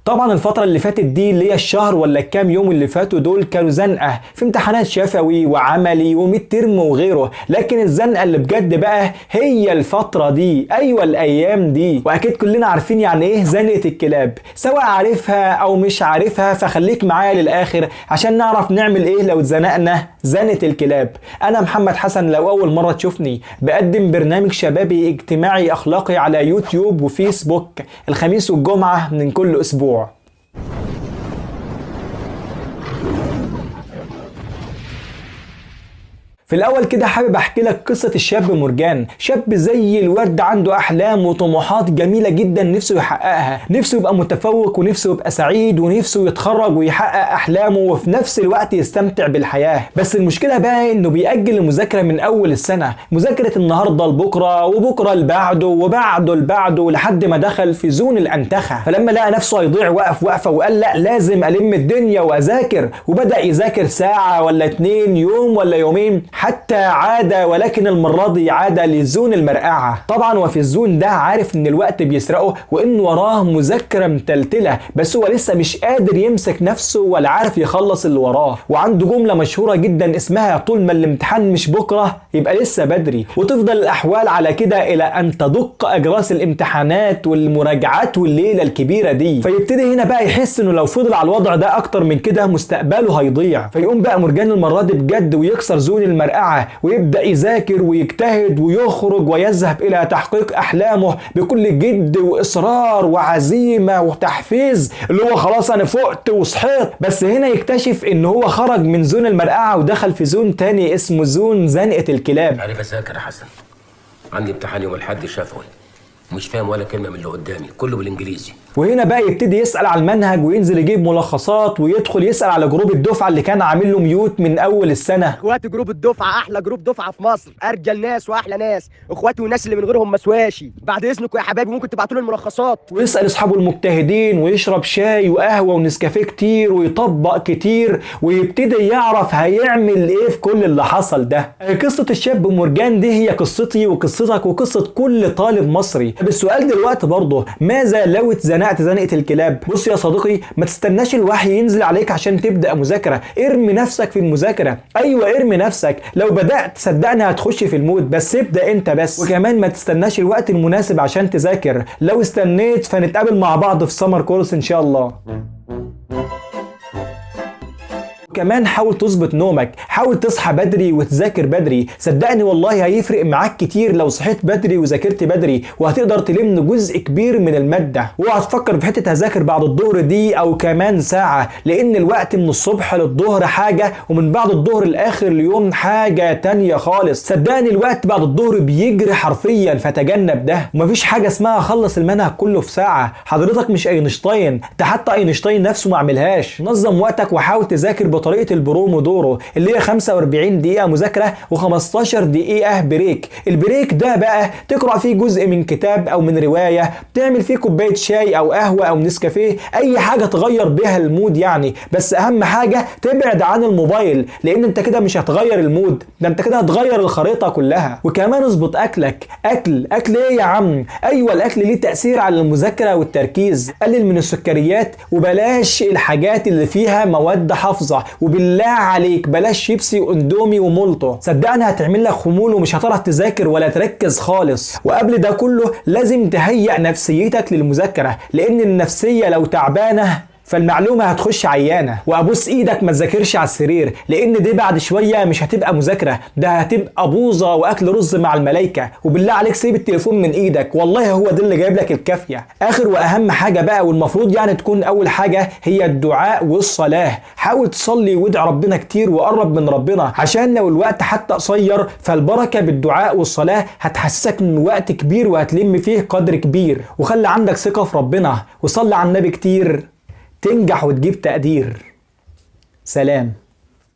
طبعا الفترة اللي فاتت دي اللي هي الشهر ولا الكام يوم اللي فاتوا دول كانوا زنقة في امتحانات شفوي وعملي وميد ترم وغيره، لكن الزنقة اللي بجد بقى هي الفترة دي، ايوه الايام دي. واكيد كلنا عارفين يعني ايه زنقة الكلاب، سواء عارفها او مش عارفها فخليك معايا للاخر عشان نعرف نعمل ايه لو اتزنقنا زنقة الكلاب. انا محمد حسن، لو اول مرة تشوفني بقدم برنامج شبابي اجتماعي اخلاقي على يوتيوب وفيسبوك الخميس والجمعة من كل اسبوع. في الاول كده حابب احكي لك قصة الشاب مرجان، شاب زي الورد عنده احلام وطموحات جميلة جدا نفسه يحققها، نفسه يبقى متفوق ونفسه يبقى سعيد ونفسه يتخرج ويحقق احلامه وفي نفس الوقت يستمتع بالحياة. بس المشكلة بقى انه بيأجل المذاكرة من اول السنة، مذاكرة النهاردة لبكرة وبكرة لبعده وبعده لبعده لحد ما دخل في زون الانتخة. فلما لقى نفسه هيضيع وقف وقفة وقال لا لازم الم الدنيا واذاكر، وبدأ يذاكر ساعة ولا 2 يوم ولا يومين حتى عاد، ولكن المرة دي عاد لزون المرقعة. طبعا وفي الزون ده عارف ان الوقت بيسرقه وان وراه مذاكرة متلتلة، بس هو لسه مش قادر يمسك نفسه ولا عارف يخلص اللي وراه. وعنده جملة مشهورة جدا اسمها طول ما الامتحان مش بكرة يبقى لسه بدري. وتفضل الاحوال على كده الى ان تدق اجراس الامتحانات والمراجعات والليلة الكبيرة دي. فيبتدي هنا بقى يحس انه لو فضل على الوضع ده اكتر من كده مستقبله هيضيع. فيقوم بقى مرجان المرة دي بجد ويكسر زون المرقعة ويبدأ يذاكر ويجتهد ويخرج ويذهب إلى تحقيق أحلامه بكل جد وإصرار وعزيمة وتحفيز، اللي هو خلاص أنا فقت وصحيت. بس هنا يكتشف إن هو خرج من زون المرقعة ودخل في زون تاني اسمه زون زنقة الكلاب. أنا بذاكر يا حسن، عندي امتحان يوم الأحد شفوي، مش فاهم ولا كلمة من اللي قدامي، كله بالإنجليزي. وهنا بقى يبتدي يسأل على المنهج وينزل يجيب ملخصات ويدخل يسأل على جروب الدفعة اللي كان عامل له ميوت من أول السنة. اخواتي جروب الدفعة أحلى جروب دفعة في مصر، أرجل ناس وأحلى ناس، اخواتي والناس اللي من غيرهم مسواشي. بعد إذنكم يا حبايبي ممكن تبعتوا لي الملخصات. ويسأل أصحابه المجتهدين ويشرب شاي وقهوة ونسكافيه كتير ويطبق كتير ويبتدي يعرف هيعمل إيه في كل اللي حصل ده. قصة الشاب مرجان دي هي قصتي وقصتك وقصة كل طالب مصري. السؤال دلوقتي برضه، ماذا لو اتزنقت زنقة الكلاب؟ بص يا صديقي، ما تستناش الوحي ينزل عليك عشان تبدأ مذاكرة، ارمي نفسك في المذاكرة. ايوه ارمي نفسك، لو بدأت صدقني هتخش في المود، بس ابدأ انت بس. وكمان ما تستناش الوقت المناسب عشان تذاكر، لو استنيت فنتقابل مع بعض في سمر كورس ان شاء الله. كمان حاول تظبط نومك، حاول تصحى بدري وتذاكر بدري، صدقني والله هيفرق معاك كتير لو صحيت بدري وذاكرت بدري، وهتقدر تلم جزء كبير من المادة. واوعى تفكر في حتة هذاكر بعد الظهر دي او كمان ساعة، لان الوقت من الصبح للظهر حاجة ومن بعد الظهر لاخر اليوم حاجة تانية خالص. صدقني الوقت بعد الظهر بيجري حرفيا، فتجنب ده. ومفيش حاجة اسمها خلص المنهج كله في ساعة، حضرتك مش اينشتاين، ده حتى اينشتاين نفسه ما عملهاش. نظم وقتك وحاول تذاكر بطريقة البرومودورو اللي هي 45 دقيقة مذاكرة و15 دقيقة بريك. البريك ده بقى تقرأ فيه جزء من كتاب او من رواية، تعمل فيه كوباية شاي او قهوة او نسكافيه، اي حاجة تغير بيها المود يعني. بس اهم حاجة تبعد عن الموبايل، لان انت كده مش هتغير المود، ده انت كده هتغير الخريطة كلها. وكمان اظبط اكلك. اكل ايه يا عم؟ ايوه الاكل ليه تأثير على المذاكرة والتركيز. قلل من السكريات وبلاش الحاجات اللي فيها مواد حافظة، وبالله عليك بلاش شيبسي واندومي ومولتو، صدقني هتعمل لك خمول ومش هتعرف تذاكر ولا تركز خالص. وقبل ده كله لازم تهيئ نفسيتك للمذاكرة، لان النفسية لو تعبانة فالمعلومة هتخش عيانة. وابوس ايدك ما تذاكرش على السرير، لان دي بعد شوية مش هتبقى مذاكرة، ده هتبقى بوظة واكل رز مع الملايكة. وبالله عليك سيب التليفون من ايدك، والله هو ده اللي جايب لك الكافية. اخر واهم حاجة بقى، والمفروض يعني تكون اول حاجة، هي الدعاء والصلاة. حاول تصلي وادعي ربنا كتير وقرب من ربنا، عشان لو الوقت حتى قصير فالبركة بالدعاء والصلاة هتحسسك ان وقت كبير وهتلم فيه قدر كبير. وخلي عندك ثقة في ربنا وصلي على النبي كتير، تنجح وتجيب تقدير. سلام.